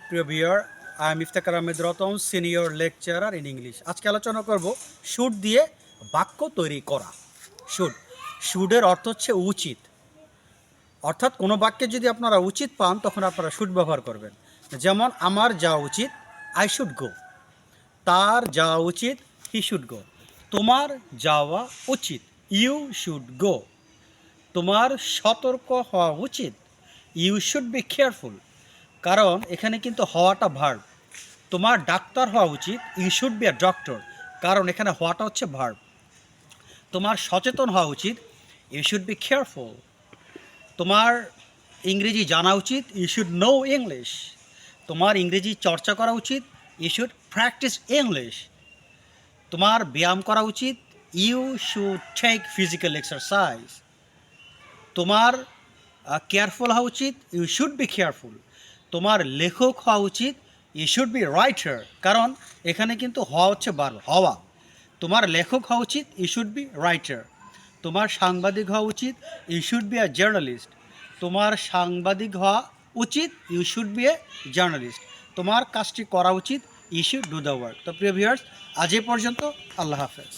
প্রিয় viewer, I am Iftekhar Ahmed Ratan, senior lecturer in English. আজকে আলোচনা করব শুড দিয়ে বাক্য তৈরি করা। শুডের অর্থ হচ্ছে উচিত, অর্থাৎ কোনো বাক্যে যদি আপনারা উচিত পান তখন আপনারা শুড ব্যবহার করবেন। যেমন আমার যাওয়া উচিত, আই শুড গো। তার যাওয়া উচিত, হি শুড গো। তোমার যাওয়া উচিত, ইউ শুড গো। তোমার সতর্ক হওয়া উচিত, ইউ শুড বি কেয়ারফুল। কারণ এখানে কিন্তু হওয়াটা ভার্ব। তোমার ডাক্তার হওয়া উচিত, you should be a doctor. কারণ এখানে হওয়াটা হচ্ছে ভার্ব। তোমার সচেতন হওয়া উচিত, ইউ শুড বি কেয়ারফুল। তোমার ইংরেজি জানা উচিত, ইউ শুড নো ইংলিশ। তোমার ইংরেজি চর্চা করা উচিত, ইউ শুড প্র্যাকটিস ইংলিশ। তোমার ব্যায়াম করা উচিত, you should take physical exercise. তোমার কেয়ারফুল হওয়া উচিত, ইউ শুড বি কেয়ারফুল। তোমার লেখক হওয়া উচিত, ইউ শুড বি রাইটার। কারণ এখানে কিন্তু হওয়া হচ্ছে হওয়া। তোমার লেখক হওয়া উচিত, ইউ শুড বি রাইটার। তোমার সাংবাদিক হওয়া উচিত, you should be a journalist. তোমার সাংবাদিক হওয়া উচিত, you should be a journalist. তোমার কাজটি করা উচিত, you should do the work. তো প্রিয় ভিউয়ার্স, আজ এ পর্যন্ত। আল্লাহ হাফেজ।